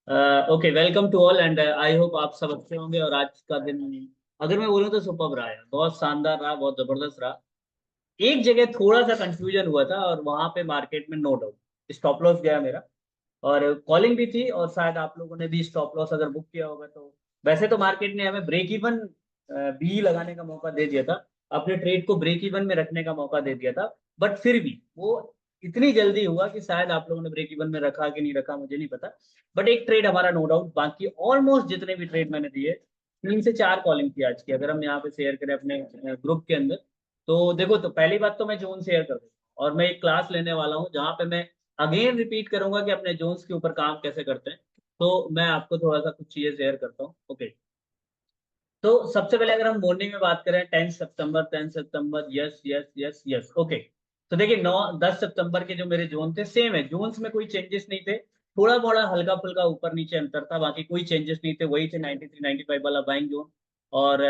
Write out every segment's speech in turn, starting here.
Okay, welcome to all and I hope आप सब अच्छे होंगे। और आज का दिन अगर मैं बोलूँ तो सुपर्ब रहा है, बहुत शानदार रहा, बहुत जबरदस्त रहा। एक जगह थोड़ा सा कंफ्यूजन हुआ था और वहां पे मार्केट में नो डाउट स्टॉप लॉस गया मेरा। और कॉलिंग भी थी, और शायद आप लोगों ने भी स्टॉप लॉस अगर बुक किया होगा तो वैसे तो मार्केट ने हमें ब्रेक इवन भी लगाने का मौका दे दिया था, अपने ट्रेड को ब्रेक इवन में रखने का मौका दे दिया था। बट फिर भी वो इतनी जल्दी हुआ कि शायद आप लोगों ने ब्रेक इवन में रखा कि नहीं रखा मुझे नहीं पता। बट एक ट्रेड हमारा नो डाउट, बाकी ऑलमोस्ट जितने भी ट्रेड मैंने दिए, 3 से 4 कॉलिंग थी आज की। अगर हम यहाँ पे शेयर करें अपने ग्रुप के अंदर, तो देखो, तो पहली बात तो मैं जोन शेयर कर दूँ, और मैं एक क्लास लेने वाला हूँ जहाँ पे मैं अगेन रिपीट करूंगा कि अपने जोन्स के ऊपर काम कैसे करते हैं। तो मैं आपको थोड़ा सा कुछ चीजें शेयर करता हूँ। ओके, तो सबसे पहले अगर हम मॉर्निंग में बात करें, 10 सितंबर, 10 सितंबर, yes yes yes yes, okay. तो देखिए, 9 10 सितंबर के जो मेरे जोन थे सेम है, जोन्स में कोई चेंजेस नहीं थे। थोड़ा बड़ा हल्का फुल्का ऊपर नीचे अंतर था, बाकी कोई चेंजेस नहीं थे, वही थे 93 95 वाला बाइंग जोन। और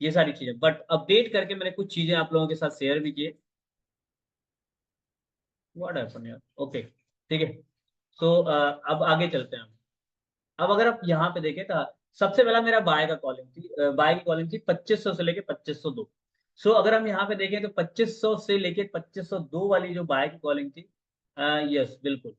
ये सारी चीजें, बट अपडेट करके मैंने कुछ चीजें आप लोगों के साथ शेयर भी किए। व्हाट हैपन यार, ओके, ठीक है। सो अब आगे चलते हैं हम। अब अगर आप यहाँ पे देखें तो सबसे पहला मेरा बाय का कॉलिंग थी, बाय की कॉलिंग थी 2500 से लेके 2502। सो अगर हम यहाँ पे देखें तो 2500 से लेके 2502 वाली जो बाय की कॉलिंग थी, यस बिल्कुल,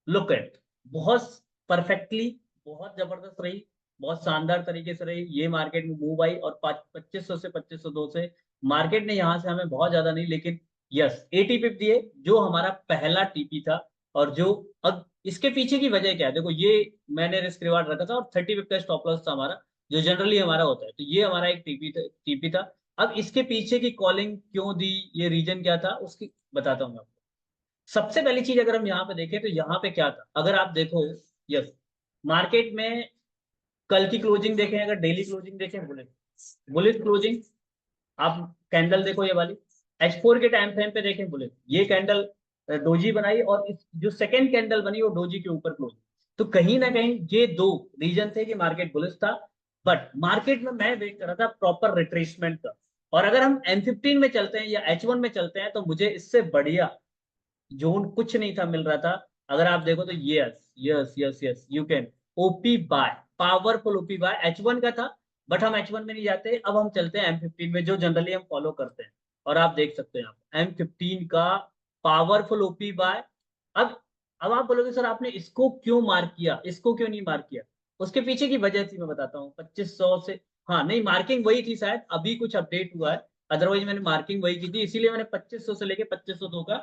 लुक एट, बहुत परफेक्टली, बहुत जबरदस्त रही, बहुत शानदार तरीके से रही। ये मार्केट में मूव आई और 2500 से 2502 से मार्केट ने यहाँ से हमें बहुत ज्यादा नहीं, लेकिन यस 80 पिप दिए, जो हमारा पहला टीपी था। और जो अब इसके पीछे की वजह क्या है, देखो ये मैंने रिस्क रिवार्ड रखा था और 30 पिप का स्टॉप लॉस था हमारा, जो जनरली हमारा होता है। तो ये हमारा एक टीपी था। अब इसके पीछे की कॉलिंग क्यों दी, ये रीजन क्या था उसकी बताता हूँ मैं आपको। सबसे पहली चीज अगर हम यहाँ पे देखें तो यहाँ पे क्या था, अगर आप देखो, यस, मार्केट में कल की क्लोजिंग देखें, अगर डेली क्लोजिंग देखें, बुलिश बुलिश क्लोजिंग, आप कैंडल देखो ये वाली, H4 के टाइम फ्रेम पे देखें बुलिश, ये कैंडल डोजी बनाई, और इस जो सेकंड कैंडल बनी वो डोजी के ऊपर क्लोज। तो कहीं ना कहीं ये दो रीजन थे कि मार्केट बुलिश था। बट मार्केट में मैं देख रहा था प्रॉपर रिट्रेसमेंट का। और अगर हम M15 में चलते हैं या H1 में चलते हैं तो मुझे इससे बढ़िया जोन कुछ नहीं था मिल रहा था। अगर आप देखो तो yes yes yes yes, you can OP buy, powerful OP buy H1 का था। बट हम H1 में नहीं जाते, अब हम चलते हैं M15 में, जो जनरली हम फॉलो करते हैं। और आप देख सकते हैं आप M15 का पावरफुल ओपी बाय। अब अब आप बोलोगे सर आपने इसको क्यों मार्क किया, इसको क्यों नहीं मार्क किया, उसके पीछे की वजह थी, मैं बताता हूँ। 2500 से, हाँ नहीं, मार्किंग वही थी, शायद अभी कुछ अपडेट हुआ है, अदरवाइज मैंने मार्किंग वही की थी, इसीलिए मैंने 2500 से लेके 2502 का।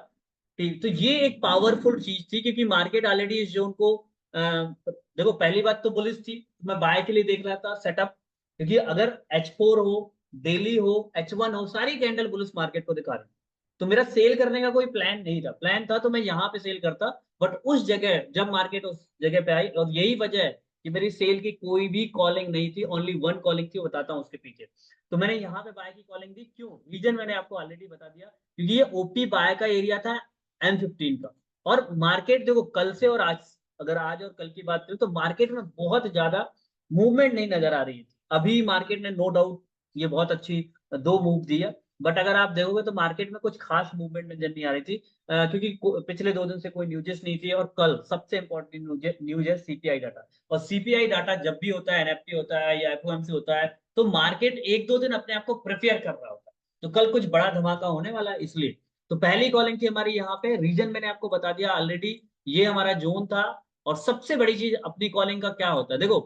ठीक, तो ये एक पावरफुल चीज थी, क्योंकि मार्केट ऑलरेडी इस जोन को देखो, पहली बात तो बुलिश थी, मैं बाय के लिए देख रहा था सेटअप, क्योंकि अगर H4 हो, डेली हो, H1 हो, सारी कैंडल बुलिश मार्केट को दिखा रही। तो मेरा सेल करने का कोई प्लान नहीं था, प्लान था तो मैं यहाँ पे सेल करता। बट उस जगह जब मार्केट उस जगह पे आई, और यही वजह है कि मेरी सेल की कोई भी कॉलिंग नहीं थी, ओनली वन कॉलिंग थी, बताता हूँ उसके पीछे। तो मैंने यहाँ पे बाय की कॉलिंग दी, क्यों, रीजन मैंने आपको ऑलरेडी बता दिया, क्योंकि ये ओपी बाय का एरिया था M15 का। और मार्केट देखो, कल से और आज, अगर आज और कल की बात करें तो मार्केट में बहुत ज्यादा मूवमेंट नहीं नजर आ रही थी। अभी मार्केट ने नो डाउट ये बहुत अच्छी दो मूव दिया। बट अगर आप देखोगे तो मार्केट में कुछ खास मूवमेंट नजर नहीं आ रही थी, क्योंकि पिछले 2 दिन से कोई न्यूजेस नहीं थी, और कल सबसे इंपॉर्टेंट न्यूज है सीपीआई डाटा। और सीपीआई डाटा जब भी होता है, एनएफटी होता है या एफओएमसी होता है, तो मार्केट 1 2 दिन अपने आप को प्रिपेयर कर रहा होता है। तो कल कुछ बड़ा धमाका होने वाला है, इसलिए। तो पहली कॉलिंग थी हमारी यहाँ पे, रीजन मैंने आपको बता दिया ऑलरेडी, ये हमारा जोन था। और सबसे बड़ी चीज अपनी कॉलिंग का क्या होता है, देखो,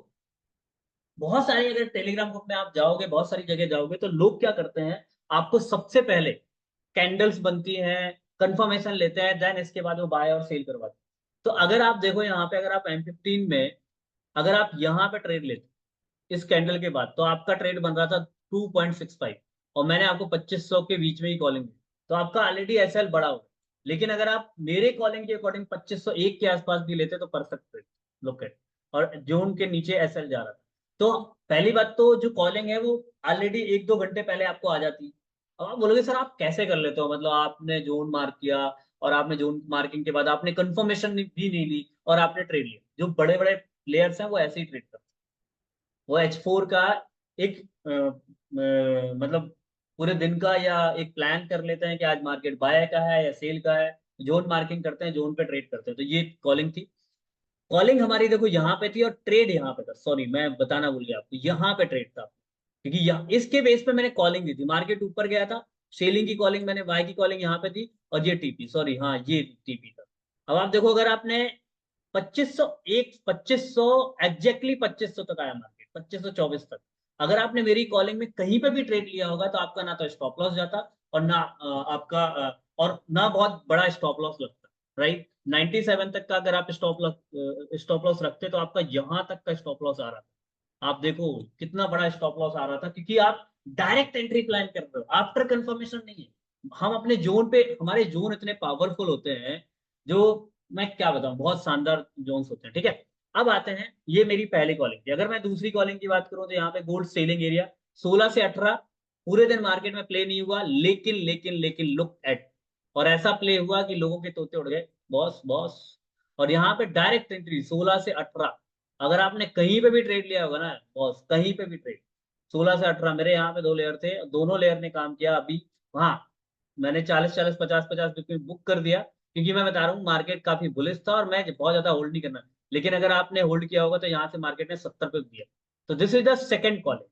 बहुत सारी, अगर टेलीग्राम ग्रुप में आप जाओगे, बहुत सारी जगह जाओगे, तो लोग क्या करते हैं, आपको सबसे पहले कैंडल्स बनती हैं, कंफर्मेशन लेते हैं, देन इसके बाद वो बाय और सेल करवाते हैं। तो अगर आप देखो यहाँ पे, अगर आप M15 में, अगर आप यहाँ पे ट्रेड लेते इस कैंडल के बाद, तो आपका ट्रेड बन रहा था 2.65, और मैंने आपको 2500 के बीच में ही कॉलिंग दी, तो आपका ऑलरेडी एसएल बड़ा हो। लेकिन अगर आप मेरे कॉलिंग के अकॉर्डिंग 2501 के आसपास भी लेते तो परफेक्ट ट्रेड, लुक एट, और जोन के नीचे एसएल जा रहा था। तो पहली बात तो जो कॉलिंग है वो ऑलरेडी 1 2 घंटे पहले आपको आ जाती है। अब आप बोलोगे सर आप कैसे कर लेते हो, मतलब आपने जोन मार्क किया, और आपने जोन मार्किंग के बाद आपने कंफर्मेशन भी नहीं ली और आपने ट्रेड लिया। जो बड़े बड़े प्लेयर्स हैं वो ऐसे ही ट्रेड करते हैं। वो H4 का एक मतलब पूरे दिन का या एक प्लान कर लेते हैं कि आज मार्केट बाय का है या सेल का है, जोन मार्किंग करते हैं, जोन पे ट्रेड करते हैं। तो ये कॉलिंग थी। कॉलिंग हमारी देखो यहाँ पे थी और ट्रेड यहाँ पे था, सॉरी मैं बताना भूल गया आपको, यहाँ पे ट्रेड था, क्योंकि यहाँ इसके बेस पे मैंने कॉलिंग दी थी, मार्केट ऊपर गया था, सेलिंग की कॉलिंग मैंने, बाय की कॉलिंग यहाँ पे थी, और ये टीपी, सॉरी हाँ ये टीपी था। अब आप देखो अगर आपने 2500, एक 2500 एग्जैक्टली 2500 तक आया मार्केट, 2524 तक, अगर आपने मेरी कॉलिंग में कहीं पे भी ट्रेड लिया होगा तो आपका ना तो स्टॉप लॉस जाता, और ना आपका और ना बहुत बड़ा स्टॉप लॉस लगता, राइट। 97 तक का अगर आप स्टॉप लॉस रखते तो आपका यहाँ तक का स्टॉप लॉस आ रहा था। आप देखो कितना बड़ा स्टॉप लॉस आ रहा था, क्योंकि आप डायरेक्ट एंट्री प्लान कर रहे हो, आफ्टर कंफर्मेशन नहीं है। हम अपने जोन पे, हमारे जोन इतने पावरफुल होते हैं, जो मैं क्या बताऊं, बहुत शानदार जोन्स होते हैं, ठीक है। अब आते हैं, ये मेरी पहली कॉलिंग थी। अगर मैं दूसरी कॉलिंग की बात करूं तो यहाँ पे गोल्ड सेलिंग एरिया 16 से 18, पूरे दिन मार्केट में प्ले नहीं हुआ, लेकिन लेकिन लेकिन लुक एट, और ऐसा प्ले हुआ कि लोगों के तोते उड़ गए, बॉस बॉस। और यहाँ पे डायरेक्ट एंट्री 16 से 18, अगर आपने कहीं पे भी ट्रेड लिया होगा ना बॉस, कहीं पे भी ट्रेड, 16 से 18, मेरे यहाँ पे दो लेयर थे, दोनों लेयर ने काम किया अभी। हाँ, मैंने 40 40 50 50 बिटकॉइन बुक कर दिया, क्योंकि मैं बता रहा हूँ मार्केट काफी बुलिश था और मैं बहुत ज्यादा होल्ड नहीं करना। लेकिन अगर आपने होल्ड किया होगा तो यहाँ से मार्केट ने 70 पे दिया। तो this is the second calling,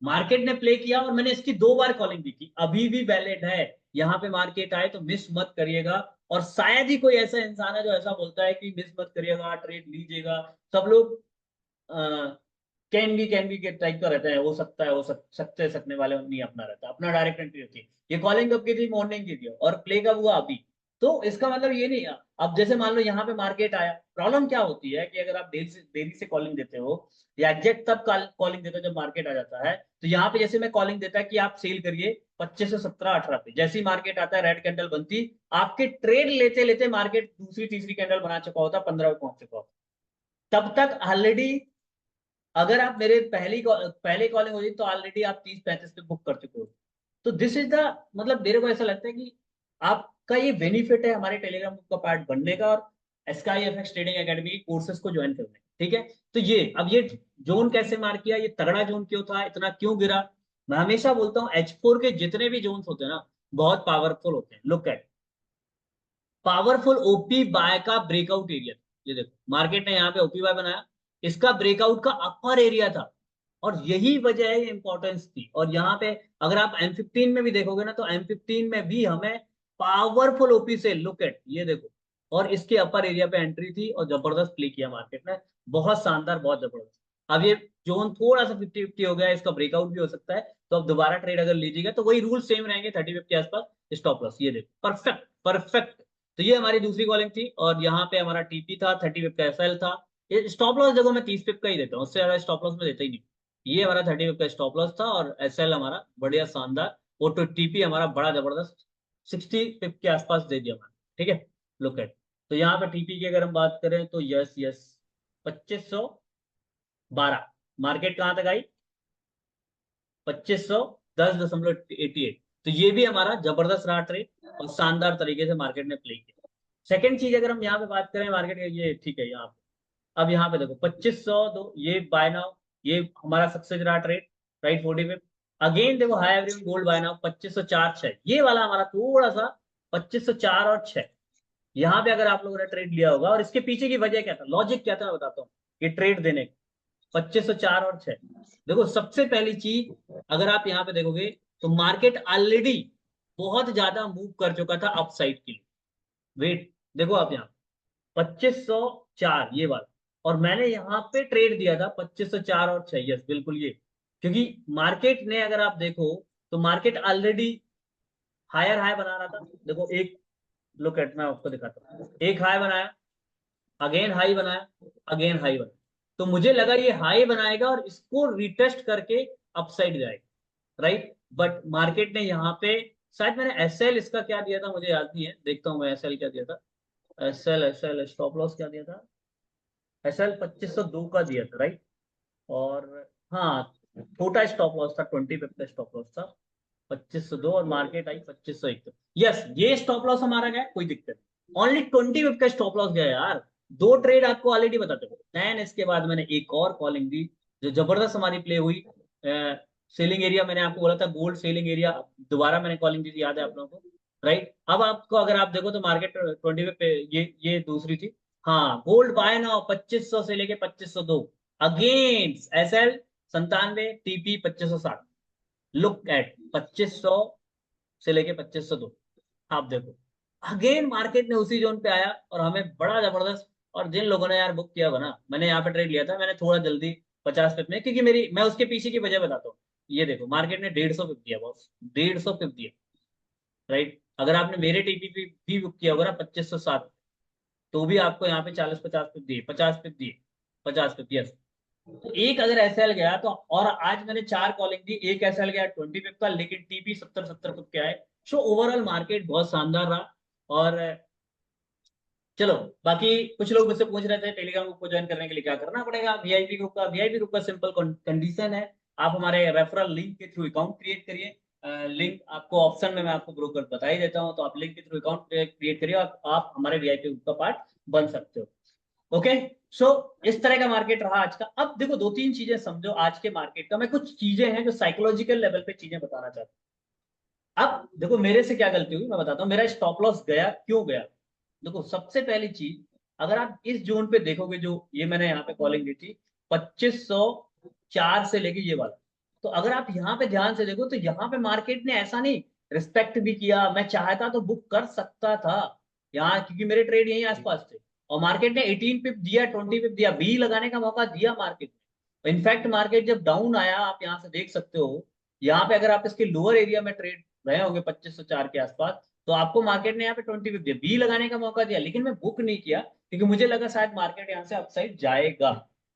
market ने प्ले किया और मैंने इसकी दो बार कॉलिंग दी थी, अभी भी वैलिड है। यहाँ पे मार्केट आए तो मिस मत करिएगा। और शायद ही कोई ऐसा इंसान है जो ऐसा बोलता है कि मिस मत करिएगा, ट्रेड लीजिएगा। सब लोग कैन बी के टाइप का रहता है, हो सकता है, सकते सकने वाले नहीं, अपना रहता है, अपना डायरेक्ट एंट्री होती है। ये कॉलिंग कब की थी, मॉर्निंग की थी, और प्ले कब हुआ, अभी। तो इसका मतलब ये नहीं है, अब जैसे मान लो यहाँ पे मार्केट आया, प्रॉब्लम क्या होती है कि अगर आप देरी से कॉलिंग देते हो, या एग्जैक्ट तब कॉलिंग देते हो जब मार्केट आ जाता है, तो यहाँ पे जैसे मैं कॉलिंग देता है कि आप सेल करिए 2517 18 पे, जैसे ही मार्केट आता है रेड कैंडल बनती, आपके ट्रेड लेते लेते मार्केट दूसरी तीसरी कैंडल बना चुका होता, 15 पे पहुंच चुका होता, तब तक ऑलरेडी। अगर आप मेरे पहले कॉलिंग हो जाए तो ऑलरेडी आप 30 35 पे बुक कर चुके हो। तो दिस इज द, मतलब मेरे को ऐसा लगता है कि आपका ये बेनिफिट है हमारे टेलीग्राम ग्रुप का पार्ट बनने का, और स्काई एफएक्स ट्रेडिंग एकेडमी के कोर्सेज को ज्वाइन करने का, ठीक है। तो ये अब ये जोन कैसे मार किया, ये तगड़ा जोन क्यों था, इतना क्यों गिरा। मैं हमेशा बोलता हूँ H4 के जितने भी जोन्स होते हैं ना, बहुत पावरफुल होते हैं। Look at, powerful OP buy का ब्रेकआउट एरिया, ये देखो मार्केट ने यहाँ पे ओपी बाय बनाया, इसका ब्रेकआउट का अपर एरिया था, और यही वजह है, ये इंपॉर्टेंस थी। और यहाँ पे अगर आप M15 में भी देखोगे ना, तो M15 में भी हमें पावरफुल ओपी से, लुक एट ये देखो, और इसके अपर एरिया पे एंट्री थी और जबरदस्त प्ले किया मार्केट ने, बहुत शानदार, बहुत जबरदस्त। अब ये जोन थोड़ा सा 50-50 हो गया, इसका ब्रेकआउट भी हो सकता है, तो अब दोबारा ट्रेड अगर लीजिएगा तो वही रूल सेम रहेंगे, 30 के आसपास स्टॉप लॉस, ये देखो परफेक्ट परफेक्ट। तो ये हमारी दूसरी कॉलिंग थी, और यहाँ पे हमारा टीपी था, 30 का एसएल था। ये स्टॉप लॉस देखो मैं 30 का ही देता हूँ, उससे ज्यादा स्टॉप लॉस में देता ही नहीं। ये हमारा 30 का स्टॉप लॉस था, और एसएल हमारा बढ़िया शानदार, और तो टीपी हमारा बड़ा जबरदस्त 60 के आसपास दे दिया हमारा, ठीक है। लुक एट, तो यहाँ पे टीपी की अगर हम बात करें तो यस यस, 2512, मार्केट कहाँ तक आई, 2510.88। तो ये भी हमारा जबरदस्त रहा ट्रेड, और शानदार तरीके से मार्केट ने प्ले किया। सेकंड चीज अगर हम यहाँ पे बात करें मार्केट के, ये ठीक है यहाँ पे, अब यहाँ पे देखो 2502, ये बाय नाउ, ये हमारा सक्सेस रहा ट्रेड, राइट 40 पे। अगेन देखो high average gold buy now 2504 6, ये वाला हमारा थोड़ा सा 2504 और 6, यहाँ पे अगर आप लोगों ने ट्रेड लिया होगा, और इसके पीछे की वजह क्या था, लॉजिक क्या था, मैं बताता हूँ ये ट्रेड देने का। 2504 और 6, देखो सबसे पहली चीज, अगर आप यहाँ पे देखोगे तो मार्केट ऑलरेडी बहुत ज्यादा मूव कर चुका था अपसाइड के लिए। वेट, देखो आप यहाँ 2504 ये वाला, और मैंने यहाँ पे ट्रेड दिया था 2504 और 6, यस बिल्कुल ये, क्योंकि मार्केट ने अगर आप देखो तो मार्केट ऑलरेडी हायर हाई बना रहा था। देखो एक, लुक एट, मैं आपको दिखाता हूँ, एक हाई बनाया, अगेन हाई बनाया, अगेन हाई बनाया, तो मुझे लगा ये हाई बनाएगा और इसको रिटेस्ट करके अपसाइड जाएगा, राइट। बट मार्केट ने यहाँ पे, शायद मैंने एसएल इसका क्या दिया था मुझे याद नहीं है, देखता हूँ मैं एसएल क्या दिया था। एसएल एसएल स्टॉप लॉस क्या दिया था, एसएल 2502 का दिया था, राइट। और हाँ, छोटा स्टॉप लॉस था, 20 पिप का स्टॉप लॉस था, 2502, और मार्केट आई 2501। यस, ये स्टॉप लॉस हमारा गया, कोई दिक्कत नहीं, ओनली 20 पिप का स्टॉप लॉस गया यार। दो ट्रेड आपको ऑलरेडी बताते हो, देन इसके बाद मैंने एक और कॉलिंग दी, जो जबरदस्त हमारी प्ले हुई। सेलिंग एरिया मैंने आपको बोला था, गोल्ड सेलिंग एरिया, दोबारा मैंने कॉलिंग दी थी, याद है आप लोगों को, राइट। अब आपको अगर आप देखो तो मार्केट 20 पे, ये दूसरी थी, हाँ, गोल्ड बाय नाउ 2500 से लेके 2502 against SL 97, TP 2560। Look at 2500 से लेके 2502। आप देखो, अगेन मार्केट ने उसी जोन पे आया और हमें बड़ा जबरदस्त। और जिन लोगों ने यार बुक किया हुआ ना, मैंने यहाँ पे ट्रेड लिया था, मैंने थोड़ा जल्दी 50 पिप में, क्योंकि मेरी, मैं उसके पीछे की वजह बताता हूँ। ये देखो, मार्केट ने 150 पिप दिया बॉस, 150 पिप दिया। राइट, अगर आपने मेरे टीपी भी बुक किया होगा ना 2507, तो भी आपको यहाँ पे 40-50 पिप दिए, 50 पिप दिए, 50 पिप, यस। तो एक अगर एसएल गया तो, और आज मैंने 4 कॉलिंग दी, एक एसएल गया 20 पिप का, लेकिन टीपी 70-70 पिप के आए। सो ओवरऑल मार्केट बहुत शानदार रहा। और चलो, बाकी कुछ लोग मुझसे पूछ रहे थे टेलीग्राम ग्रुप को ज्वाइन करने के लिए क्या करना पड़ेगा। वीआईपी ग्रुप का, सिंपल कंडीशन है, आप हमारे रेफरल लिंक के थ्रू अकाउंट क्रिएट करिए। लिंक आपको ऑप्शन में मैं आपको ब्रोकर बता ही देता हूँ, तो आप लिंक के थ्रू अकाउंट क्रिएट करिए और आप हमारे वीआईपी ग्रुप का पार्ट बन सकते हो। ओके। सो इस तरह का मार्केट रहा आज का। अब देखो, दो तीन चीजें समझो आज के मार्केट का। मैं कुछ चीजें हैं जो साइकोलॉजिकल लेवल पे चीजें बताना चाहता हूँ। अब देखो, मेरे से क्या गलती हुई मैं बताता हूँ। मेरा स्टॉप लॉस गया, क्यों गया? देखो, सबसे पहली चीज, अगर आप इस जोन पे देखोगे, जो ये मैंने यहाँ पे कॉलिंग दी थी 2504 से लेके ये वाला, तो अगर आप यहाँ पे ध्यान से देखो तो यहाँ पे मार्केट ने ऐसा नहीं, रिस्पेक्ट भी किया। मैं चाहता तो बुक कर सकता था यहाँ, क्योंकि मेरे ट्रेड यहीं आसपास थे। और मार्केट ने 18 पिप दिया, 20 पिप दिया, बी लगाने का मौका दिया मार्केट ने। इनफैक्ट मार्केट जब डाउन आया, आप यहाँ से देख सकते हो, यहाँ पे अगर आप इसके लोअर एरिया में ट्रेड रहे होंगे 2504 के आसपास, तो आपको मार्केट ने यहाँ पे 20 पिप दिया, बी लगाने का मौका दिया, लेकिन मैं बुक नहीं किया, क्योंकि मुझे लगा शायद मार्केट यहाँ से अपसाइड जाएगा।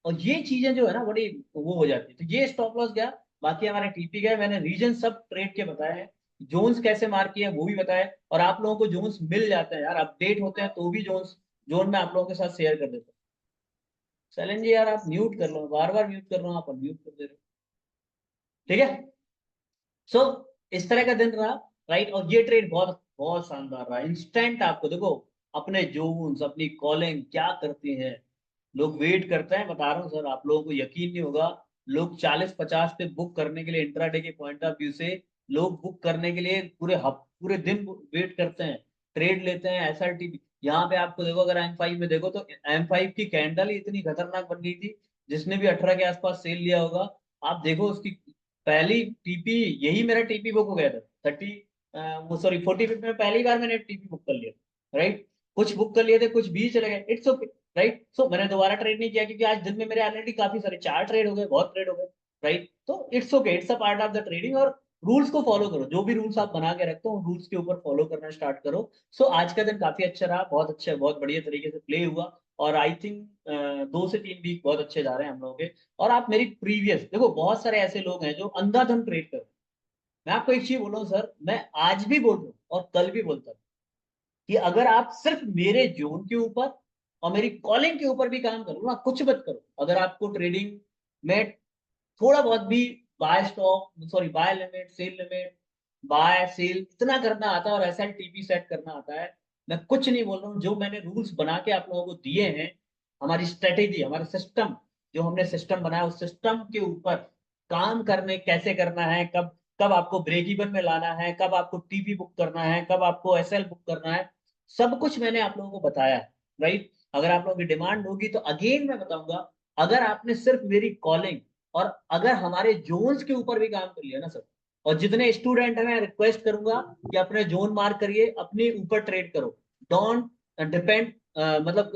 और ये चीजें जो है ना, बड़ी वो हो जाती है। तो ये स्टॉप लॉस गया। बाकी हमारे टीपी गए, मैंने रीजन सब ट्रेड के बताए हैं, जोन्स कैसे मार किए हैं वो भी बताया। और आप लोगों को जोन्स मिल जाते हैं यार, अपडेट होते हैं तो भी जोन्स, जोन में आप लोगों के साथ शेयर कर देता हूँ। चलें जी यार, आप म्यूट कर लो, बार बार म्यूट कर रहा हूँ, आप म्यूट कर दे रहे हो। ठीक है। सो इस तरह का दिन रहा। राइट, और ये ट्रेड बहुत बहुत शानदार रहा। इंस्टेंट आपको देखो, अपने जोन्स, अपनी कॉलिंग क्या करते हैं, लोग वेट करते हैं। बता रहा हूँ सर, आप लोगों को यकीन नहीं होगा। लोग 40-50 पे बुक करने के लिए, इंट्राडे के पॉइंट ऑफ व्यू से, लोग बुक करने के लिए पूरे दिन वेट करते हैं, ट्रेड लेते हैं। एसआरटी यहाँ पे आपको देखो, अगर M5 में देखो तो M5 की कैंडल ही इतनी खतरनाक बन गई थी। जिसने भी 18 के आसपास सेल लिया होगा, आप देखो उसकी पहली टीपी, यही मेरा टीपी बुक हो गया था 30, वो सॉरी 40 में पहली बार मैंने टीपी बुक कर लिया। राइट, कुछ बुक कर लिए थे, कुछ भी चले गए, इट्स ओके। राइट, सो मैंने दोबारा ट्रेड नहीं किया, क्योंकि आज दिन में मेरे ऑलरेडी काफी सारे 4 ट्रेड हो गए, बहुत ट्रेड हो गए। राइट, तो it's okay, it's a part of the trading. और रूल्स को फॉलो करो, जो भी रूल्स आप बना के रखते हो उन रूल्स के ऊपर फॉलो करना स्टार्ट करो। सो आज का दिन काफी अच्छा रहा, बहुत अच्छा, बहुत बढ़िया तरीके से प्ले हुआ। और आई थिंक 2 से 3 वीक बहुत अच्छे जा रहे हैं हम लोगों के। और आप मेरी प्रीवियस देखो, बहुत सारे ऐसे लोग हैं जो अंधाधुंध ट्रेड कर, मैं आपको एक चीज बोलूं सर, मैं आज भी बोल रहा हूँ और कल भी बोलता हूँ, कि अगर आप सिर्फ मेरे जोन के ऊपर और मेरी कॉलिंग के ऊपर भी काम करो ना, कुछ मत करो। अगर आपको ट्रेडिंग में थोड़ा बहुत भी buy stock, sorry buy limit, sell limit, buy sell इतना करना आता है, और एस एल टीपी सेट करना आता है, मैं कुछ नहीं बोल रहा हूँ। जो मैंने रूल्स बना के आप लोगों को दिए हैं, हमारी स्ट्रेटेजी, हमारे सिस्टम, जो हमने सिस्टम बनाया, उस सिस्टम के ऊपर काम करने, कैसे करना है, कब कब आपको ब्रेक इवन में लाना है, कब आपको टीपी बुक करना है, कब आपको एसएल बुक करना है, सब कुछ मैंने आप लोगों को बताया है। राइट, अगर आप लोगों की डिमांड होगी तो अगेन मैं बताऊंगा। अगर आपने सिर्फ मेरी कॉलिंग और अगर हमारे जोन्स के ऊपर भी काम कर लिया ना सर, और जितने स्टूडेंट हैं मैं रिक्वेस्ट करूंगा कि अपने जोन मार्क करिए, अपने ऊपर ट्रेड करो। डोंट डिपेंड, मतलब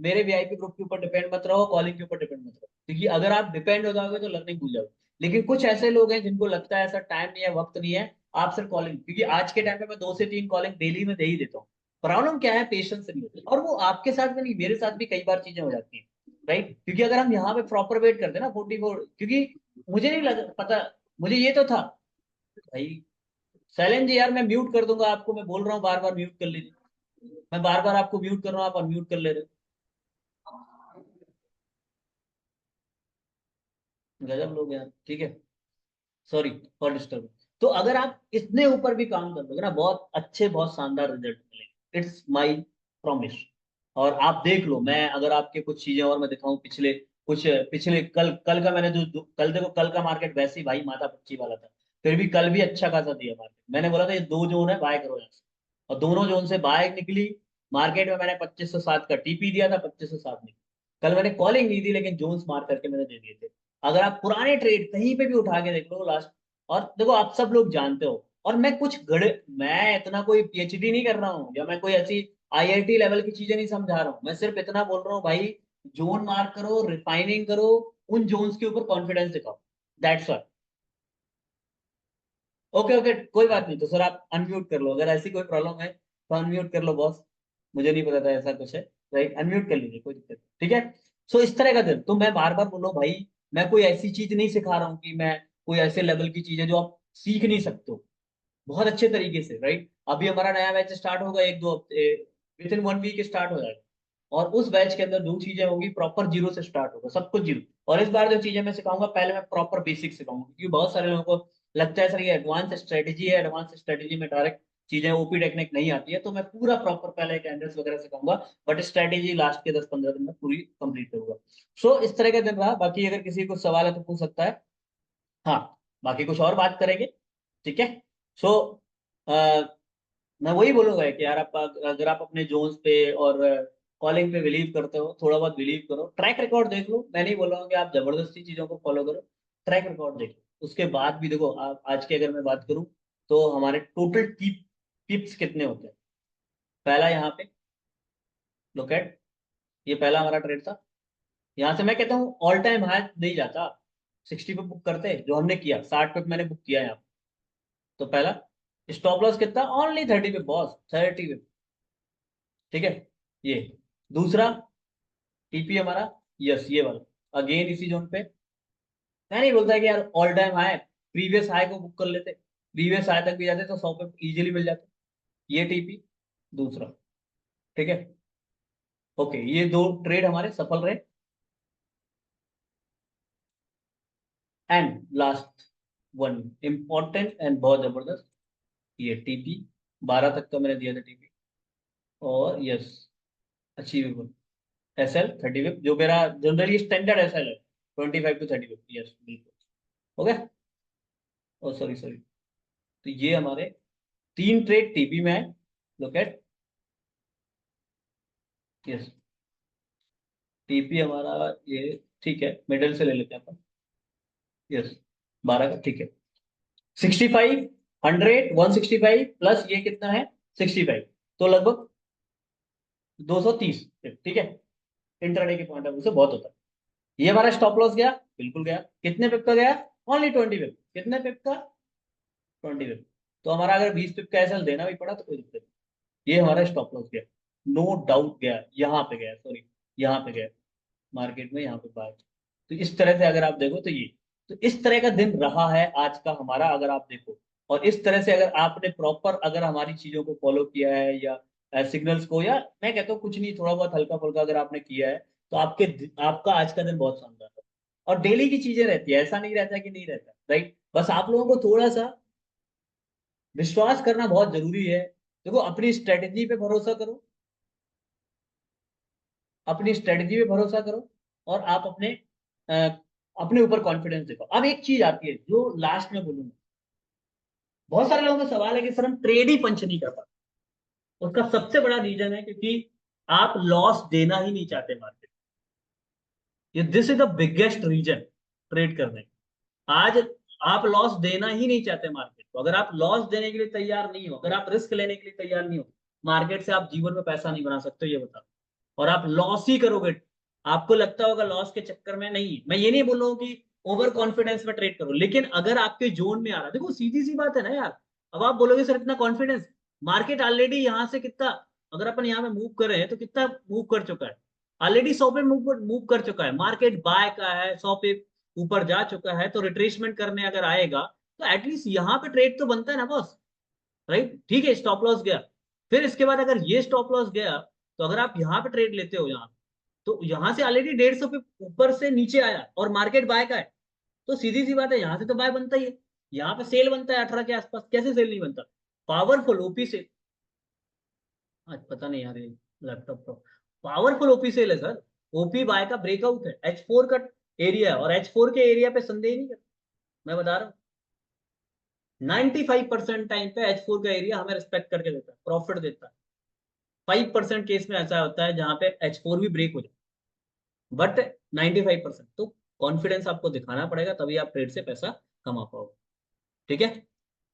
मेरे वीआईपी ग्रुप के ऊपर डिपेंड मत रहो, कॉलिंग के ऊपर डिपेंड मत रहो, क्योंकि अगर आप डिपेंड हो जाओगे तो लर्निंग भूल जाओगे। लेकिन कुछ ऐसे लोग हैं जिनको लगता है ऐसा टाइम नहीं है, वक्त नहीं है, आप सिर्फ कॉलिंग, क्योंकि आज के टाइम पे मैं 2 से 3 कॉलिंग डेली में दे ही देता हूँ। प्रॉब्लम क्या है, पेशेंस नहीं होती। और वो आपके साथ में नहीं, मेरे साथ भी कई बार चीजें हो जाती हैं। राइट, क्योंकि अगर हम यहाँ पे प्रॉपर वेट करते ना 44, क्योंकि मुझे नहीं लगा पता, मुझे ये तो था भाई। शैलेंद्र जी यार, मैं म्यूट कर दूंगा आपको, मैं बोल रहा हूँ बार बार म्यूट कर लीजिए। मैं बार बार आपको म्यूट कर रहा हूँ, आप अनम्यूट कर ले रहे हो। गजब लोग हैं यार। ठीक है, सॉरी फॉर डिस्टर्ब। तो अगर आप इतने ऊपर भी काम कर दोगे ना, बहुत अच्छे, बहुत शानदार रिजल्ट मिलेंगे, इट्स माई प्रॉमिस। और आप देख लो, मैं अगर आपके कुछ चीजें और मैं दिखाऊं, पिछले कुछ, पिछले कल कल का मैंने कल देखो, कल का मार्केट वैसे ही भाई माथा पच्ची वाला था, फिर भी कल भी अच्छा खासा दिया मार्केट। मैंने बोला था ये 2 जोन है, बाय करो यहाँ से, और दोनों जोन से बाय निकली। मार्केट में मैंने 2507 का टीपी दिया था, 2507 नहीं। कल मैंने कॉलिंग नहीं दी, लेकिन जोन्स मार करके मैंने दे दिए थे। अगर आप पुराने ट्रेड कहीं पे भी उठा के देख लो लास्ट, और देखो आप सब लोग जानते हो, और मैं कुछ गड़े, मैं इतना कोई पीएचडी नहीं कर रहा हूँ, या मैं कोई ऐसी आईआईटी लेवल की चीजें नहीं समझा रहा हूँ। मैं सिर्फ इतना बोल रहा हूँ भाई, जोन मार्क करो, रिफाइनिंग करो, उन जोन्स के ऊपर कॉन्फिडेंस दिखाओ, दैट्स व्हाट। ओके ओके, कोई बात नहीं। तो सर आप अनम्यूट कर लो, अगर ऐसी कोई प्रॉब्लम है तो अनम्यूट कर लो बॉस। मुझे नहीं पता था ऐसा कुछ है। राइट, अनम्यूट कर लीजिए, कोई दिक्कत नहीं, ठीक है। सो इस तरह का दिन तो मैं बार बार बोलो भाई, मैं कोई ऐसी चीज नहीं सिखा रहा हूँ कि मैं कोई ऐसे लेवल की चीज है जो आप सीख नहीं सकते हो बहुत अच्छे तरीके से। राइट, अभी हमारा नया बैच स्टार्ट होगा, एक दो हफ्ते, विद इन 1 वीक स्टार्ट हो जाएगा। और उस बैच के अंदर दो चीजें होंगी, प्रॉपर जीरो से स्टार्ट होगा, सब कुछ जीरो। और इस बार जो चीजें मैं सिखाऊंगा, पहले मैं प्रॉपर बेसिक सिखाऊंगा, क्योंकि बहुत सारे लोगों को लगता है सर ये एडवांस स्ट्रेटेजी है, एडवांस स्ट्रेटेजी में डायरेक्ट चीजें ओपी टेक्निक नहीं आती है। तो मैं पूरा प्रॉपर पहले कैंडल्स वगैरह सिखाऊंगा, बट स्ट्रेटेजी लास्ट के 10-15 दिन में पूरी कंप्लीट करूंगा। सो इस तरह का दिन रहा। बाकी अगर किसी को सवाल है तो पूछ सकता है। हाँ, बाकी कुछ और बात करेंगे, ठीक है। सो मैं वही बोलूंगा कि यार आप अगर आप अपने जोन्स पे और कॉलिंग पे बिलीव करते हो, थोड़ा बहुत बिलीव करो, ट्रैक रिकॉर्ड देख लो। मैं नहीं बोल रहा हूँ कि आप जबरदस्ती चीजों को फॉलो करो, ट्रैक रिकॉर्ड देख लो। उसके बाद भी देखो, आप आज की अगर मैं बात करूँ तो हमारे टोटल टिप्स कितने होते हैं। पहला यहाँ पे लुक एट, ये पहला हमारा ट्रेड था। यहाँ से मैं कहता हूँ ऑल टाइम हाई नहीं जाता, 60 पे बुक करते जो हमने किया, 60 पे मैंने बुक किया यहाँ पे। तो पहला स्टॉप लॉस कितना, ओनली 30 पे बॉस, 30 पे, ठीक है। ये दूसरा टीपी हमारा, यस ये वाला अगेन इसी जोन पे। मैं नहीं बोलता कि यार all time high, previous high को बुक कर लेते, प्रीवियस हाई तक भी जाते तो 100 पे इजीली मिल जाते। ये टीपी दूसरा, ठीक है। ओके, ये दो ट्रेड हमारे सफल रहे। And last one important and बहुत जबरदस्त, ये टीपी 12 तक का मैंने दिया था टीपी, और यस अचीवेबल एस एल 30 जो मेरा जनरली स्टैंडर्ड एस एल है, 25 to 30, यस बिल्कुल हो गया। ओ सॉरी सॉरी, तो ये हमारे 3 ट्रेड टीपी में है। लुक एट, यस टीपी हमारा ये, ठीक है, मिडल से ले लेते हैं अपन। यस 12 का, ठीक है। 65, 100, 165 प्लस ये कितना है, 65, तो लगभग 230, ठीक है। इंटरडे के पॉइंट ऑफ व्यू से बहुत होता है। ये हमारा स्टॉप लॉस गया, बिल्कुल गया। कितने पिप का गया, ओनली 20 पिप। कितने पिप का, 20 पिप। तो हमारा अगर 20 पिप का एसएल देना भी पड़ा तो कोई दिक्कत नहीं। ये हमारा स्टॉप लॉस गया, नो डाउट गया, यहाँ पे गया, सॉरी यहाँ पे गया, मार्केट में यहाँ पे बाय। तो इस तरह से अगर आप देखो तो ये, तो इस तरह का दिन रहा है आज का हमारा, अगर आप देखो। और इस तरह से अगर आपने प्रॉपर अगर हमारी चीजों को फॉलो किया है, या सिग्नल्स को, या मैं कहता हूँ कुछ नहीं, थोड़ा बहुत हल्का फुल्का अगर आपने किया है, तो आपका आज का दिन बहुत शानदार है। और डेली की चीजें रहती है, ऐसा नहीं रहता कि नहीं रहता, राइट। बस आप लोगों को थोड़ा सा विश्वास करना बहुत जरूरी है। देखो, अपनी स्ट्रेटेजी पे भरोसा करो, अपनी स्ट्रेटजी पे भरोसा करो, और आप अ, अपने ऊपर कॉन्फिडेंस दिखाओ। अब एक चीज आती है जो लास्ट में बोलूंगा, बहुत सारे लोगों का सवाल है कि सर हम ट्रेड ही पंच नहीं कर पाते। उसका सबसे बड़ा रीजन है क्योंकि आप लॉस देना ही नहीं चाहते मार्केट। ये this is the biggest reason trade करने का। आज आप लॉस देना ही नहीं चाहते मार्केट को। अगर आप लॉस देने के लिए तैयार नहीं हो, अगर आप रिस्क लेने के लिए तैयार नहीं हो, मार्केट से आप जीवन में पैसा नहीं बना सकते, ये बताओ। और आप लॉस ही करोगे। आपको लगता होगा लॉस के चक्कर में, नहीं, मैं ये नहीं बोल रहा हूँ कि ओवर कॉन्फिडेंस में ट्रेड करो, लेकिन अगर आपके जोन में आ रहा, देखो सीधी सी बात है ना यार। अब आप बोलोगे सर इतना कॉन्फिडेंस, मार्केट ऑलरेडी यहाँ से कितना, अगर अपन यहाँ पे मूव कर रहे हैं तो कितना मूव कर चुका है, ऑलरेडी 100 पे मूव मूव कर चुका है, मार्केट बाय का है, 100 पे ऊपर जा चुका है। तो रिट्रेसमेंट करने अगर आएगा तो एटलीस्ट यहाँ पे ट्रेड तो बनता है ना बॉस, राइट। ठीक है, स्टॉप लॉस गया, फिर इसके बाद अगर ये स्टॉप लॉस गया, तो अगर आप यहाँ पे ट्रेड लेते हो यहाँ, तो यहाँ से ऑलरेडी 150 पे ऊपर से नीचे आया और मार्केट बाय का है, तो सीधी सी बात है यहाँ से तो बाय बनता ही है। यहाँ पे सेल बनता है 18 के आसपास, कैसे सेल नहीं बनता। पावरफुल ओपी से, आज पता नहीं यार ये लैपटॉप तो, पावरफुल ओपी सेल है सर। ओपी बाय का ब्रेकआउट है, H4 का एरिया है, और H4 के एरिया पे संदेह नहीं कर, मैं बता रहा हूँ। 95% टाइम पे H4 का एरिया हमें रिस्पेक्ट करके देता है, प्रॉफिट देता है। 5% केस में ऐसा होता है जहां पे H4 भी ब्रेक हो जाए, बट 95%। तो कॉन्फिडेंस आपको दिखाना पड़ेगा, तभी आप ट्रेड से पैसा कमा पाओगे। ठीक है,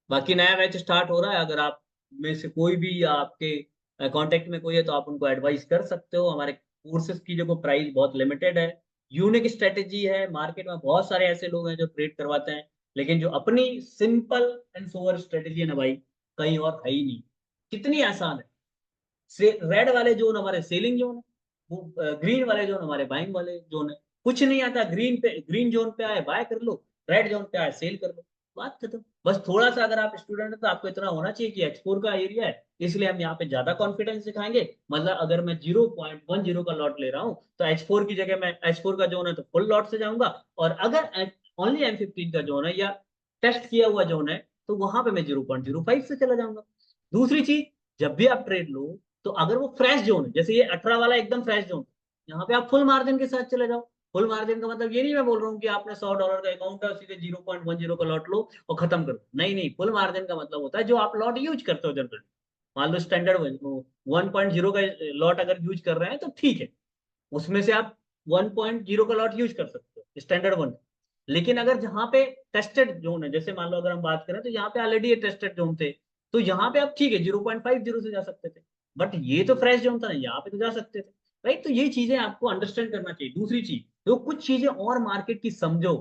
बाकी नया मैच स्टार्ट हो रहा है, अगर आप में से कोई भी आपके कांटेक्ट में कोई है तो आप उनको एडवाइस कर सकते हो। हमारे कोर्सेज की जो प्राइस बहुत लिमिटेड है, यूनिक स्ट्रेटेजी है। मार्केट में बहुत सारे ऐसे लोग हैं जो ट्रेड करवाते हैं, लेकिन जो अपनी सिंपल एंड सोवर स्ट्रेटेजी है ना भाई, कहीं और है ही नहीं। कितनी आसान है। से रेड वाले जोन हमारे सेलिंग जोन है, वो ग्रीन वाले जोन हमारे बाइंग वाले जोन है। कुछ नहीं आता, ग्रीन पे, ग्रीन जोन पे आए बाय कर लो, रेड जोन पे आए सेल कर लो, बात खत्म। बस थोड़ा सा अगर आप स्टूडेंट है तो आपको इतना होना चाहिए कि एक्सपोर का एरिया है, इसलिए हम यहाँ पे ज्यादा कॉन्फिडेंस दिखाएंगे। मतलब अगर मैं 0.10 का लॉट ले रहा हूँ तो H4 की जगह मैं, H4 का जोन है तो फुल लॉट से जाऊंगा। और अगर ओनली M15 का जोन है या टेस्ट किया हुआ जोन है तो वहां पे मैं 0.05 से चला जाऊंगा। दूसरी चीज, जब भी आप ट्रेड लो तो अगर वो फ्रेश जोन है, जैसे ये 18 वाला एकदम फ्रेश जोन, यहाँ पे आप फुल मार्जिन के साथ चले जाओ। फुल मार्जिन का मतलब ये नहीं मैं बोल रहा हूँ कि आपने $100 का अकाउंट है सीधे 0.10 का लॉट लो और खत्म करो, नहीं नहीं। फुल मार्जिन का मतलब होता है जो आप लॉट यूज करते हो जनरली। मान लो स्टैंडर्ड 1.0 का लॉट अगर यूज कर रहे हैं तो ठीक है, उसमें से आप 1.0 का लॉट यूज कर सकते हो स्टैंडर्ड वन। लेकिन अगर जहां पे टेस्टेड जोन है, जैसे मान लो अगर हम बात करें तो यहाँ पे ऑलरेडी ये टेस्टेड जोन थे, तो यहाँ पे आप ठीक है 0.50 से जा सकते थे। बट ये तो फ्रेश जोन था ना, यहाँ पे तो जा सकते थे। राइट, तो ये चीजें आपको अंडरस्टैंड करना चाहिए। दूसरी चीज, तो कुछ चीजें और मार्केट की समझो।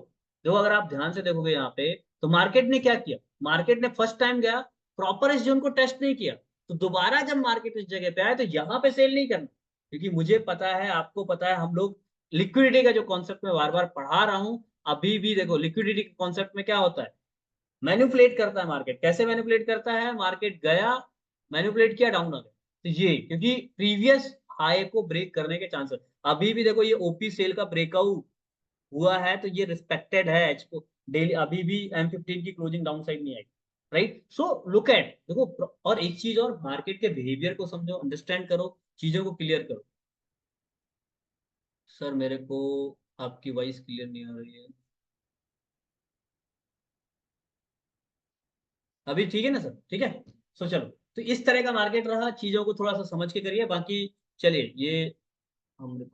देखो अगर आप ध्यान से देखोगे यहाँ पे, तो मार्केट ने क्या किया, मार्केट ने फर्स्ट टाइम गया, प्रॉपर इस जोन को टेस्ट नहीं किया, तो दोबारा जब मार्केट इस जगह पे आए तो यहाँ पे सेल नहीं करना। क्योंकि मुझे पता है, आपको पता है, हम लोग लिक्विडिटी का जो कॉन्सेप्ट मैं बार बार पढ़ा रहा हूं, अभी भी देखो लिक्विडिटी के कॉन्सेप्ट में क्या होता है, मैनिपुलेट करता है मार्केट। कैसे मैनिपुलेट करता है, मार्केट गया, मैनिपुलेट किया, डाउन आ गया, तो ये क्योंकि प्रीवियस हाई को ब्रेक करने के चांसेस। अभी भी देखो ये ओपी सेल का ब्रेकआउट हुआ है तो ये रिस्पेक्टेड है एच को डेली, अभी भी M15 की क्लोजिंग डाउन साइड नहीं आई। राइट, सो लुक एट, देखो और एक चीज और, मार्केट के बिहेवियर को समझो, अंडरस्टैंड करो, चीजों को क्लियर करो। सर मेरे को आपकी वॉइस क्लियर नहीं आ रही है। अभी ठीक है ना सर, ठीक है। सो चलो, तो इस तरह का मार्केट रहा, चीजों को थोड़ा सा समझ के करिए। बाकी चलिए, ये हम